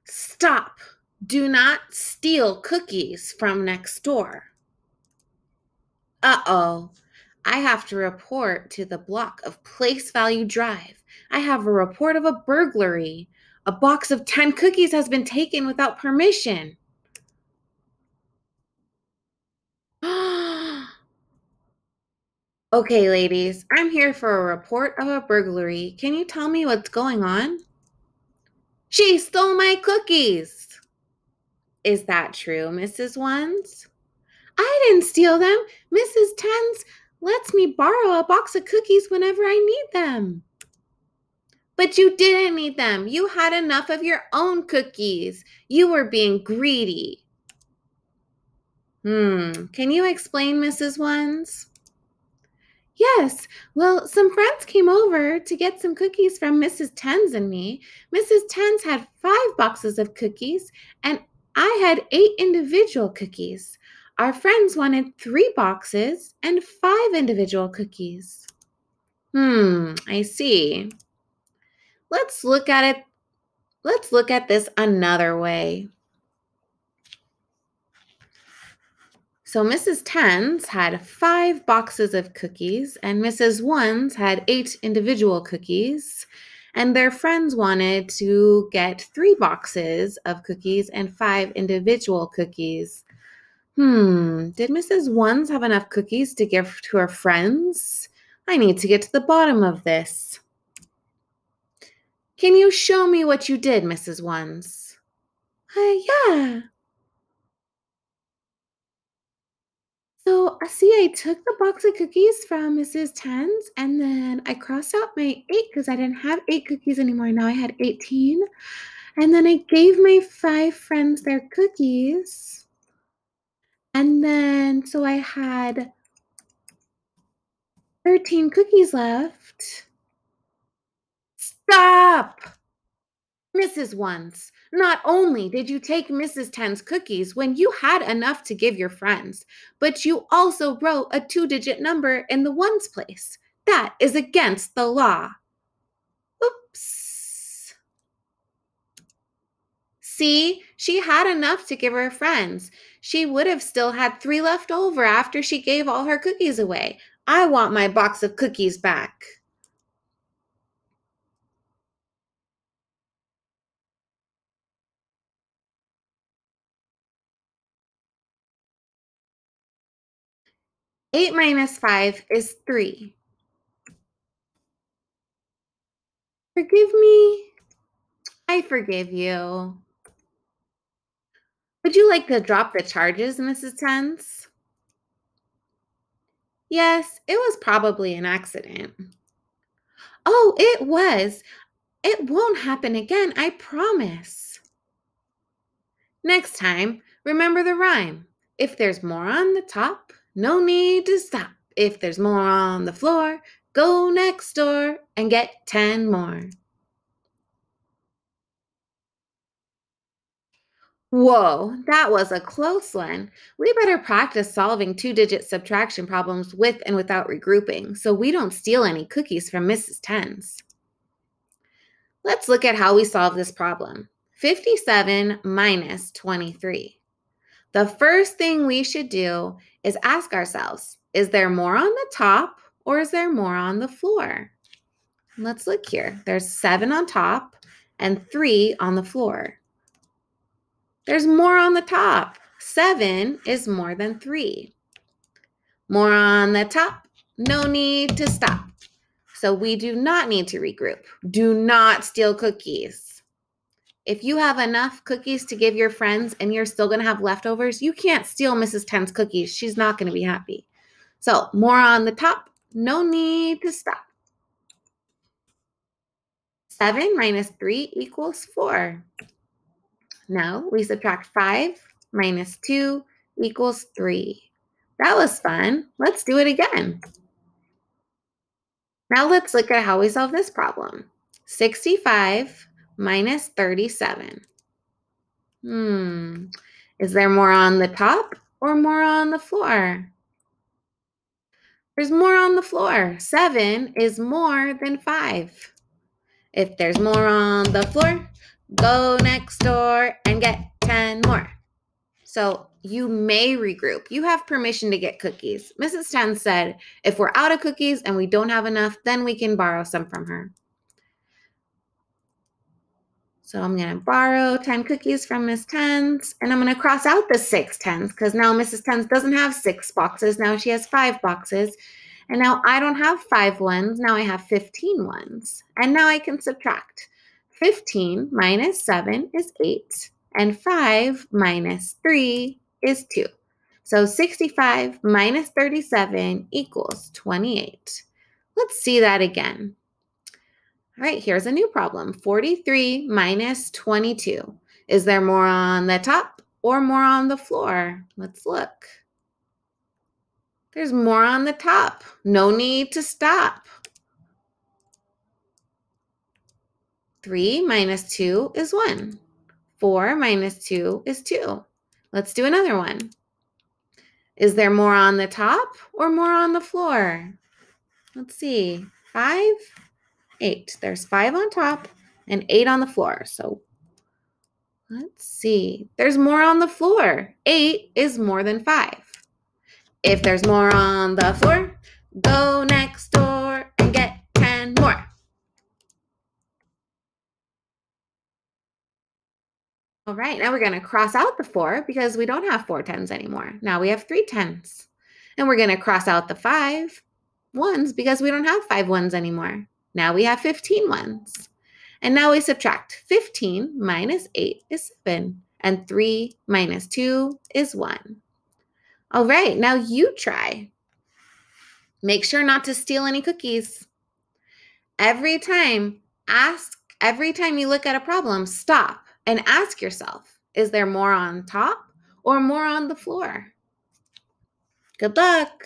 Stop! Do not steal cookies from next door. Uh-oh. I have to report to the block of Place Value Drive. I have a report of a burglary. A box of 10 cookies has been taken without permission. Okay, ladies, I'm here for a report of a burglary. Can you tell me what's going on? She stole my cookies. Is that true, Mrs. Ones? I didn't steal them. Mrs. Tens lets me borrow a box of cookies whenever I need them. But you didn't need them. You had enough of your own cookies. You were being greedy. Can you explain, Mrs. Ones? Yes, well, some friends came over to get some cookies from Mrs. Tens and me. Mrs. Tens had 5 boxes of cookies, and I had 8 individual cookies. Our friends wanted 3 boxes and 5 individual cookies. I see. Let's look at it. Let's look at this another way. So Mrs. Tens had 5 boxes of cookies, and Mrs. Ones had 8 individual cookies, and their friends wanted to get 3 boxes of cookies and 5 individual cookies. Did Mrs. Ones have enough cookies to give to her friends? I need to get to the bottom of this. Can you show me what you did, Mrs. Ones? Yeah. So, see, I took the box of cookies from Mrs. Tens and then I crossed out my 8 because I didn't have 8 cookies anymore. Now I had 18. And then I gave my 5 friends their cookies. And then, so I had 13 cookies left. Stop! Mrs. Ones, not only did you take Mrs. Ten's cookies when you had enough to give your friends, but you also wrote a 2-digit number in the ones place. That is against the law. Oops. See, she had enough to give her friends. She would have still had 3 left over after she gave all her cookies away. I want my box of cookies back. Eight minus 5 is 3. Forgive me. I forgive you. Would you like to drop the charges, Mrs. Tens? Yes, it was probably an accident. Oh, it was. It won't happen again, I promise. Next time, remember the rhyme. If there's more on the top, no need to stop. If there's more on the floor, go next door and get 10 more. Whoa, that was a close one. We better practice solving 2-digit subtraction problems with and without regrouping so we don't steal any cookies from Mrs. Tens. Let's look at how we solve this problem. 57 minus 23. The first thing we should do is ask ourselves, is there more on the top or is there more on the floor? Let's look here. There's 7 on top and 3 on the floor. There's more on the top. 7 is more than 3. More on the top. No need to stop. So we do not need to regroup. Do not steal cookies. If you have enough cookies to give your friends and you're still going to have leftovers, you can't steal Mrs. Ten's cookies. She's not going to be happy. So more on the top. No need to stop. 7 minus 3 equals 4. Now we subtract 5 minus 2 equals 3. That was fun. Let's do it again. Now let's look at how we solve this problem. 65 minus 37. Is there more on the top or more on the floor? There's more on the floor. 7 is more than 5. If there's more on the floor, Go next door and get 10 more. So you may regroup. You have permission to get cookies. Mrs. 10 said if we're out of cookies and we don't have enough, then we can borrow some from her. So I'm going to borrow 10 cookies from Miss 10's, and I'm going to cross out the 6 10s because now Mrs. 10's doesn't have 6 boxes. Now she has 5 boxes. And now I don't have 5 ones. Now I have 15 ones. And now I can subtract. 15 minus 7 is 8. And 5 minus 3 is 2. So 65 minus 37 equals 28. Let's see that again. All right, here's a new problem. 43 minus 22. Is there more on the top or more on the floor? Let's look. There's more on the top. No need to stop. 3 minus 2 is 1. 4 minus 2 is 2. Let's do another one. Is there more on the top or more on the floor? Let's see. 5, 8. There's 5 on top and 8 on the floor. So let's see. There's more on the floor. 8 is more than 5. If there's more on the floor, go next door and get 10 more. All right, now we're going to cross out the 4 because we don't have 4 10s anymore. Now we have 3 10s. And we're going to cross out the 5 1s because we don't have 5 1s anymore. Now we have 15 1s. And now we subtract. 15 minus 8 is 7. And 3 minus 2 is 1. All right, now you try. Make sure not to steal any cookies. Every time you look at a problem, stop and ask yourself, is there more on top or more on the floor? Good luck.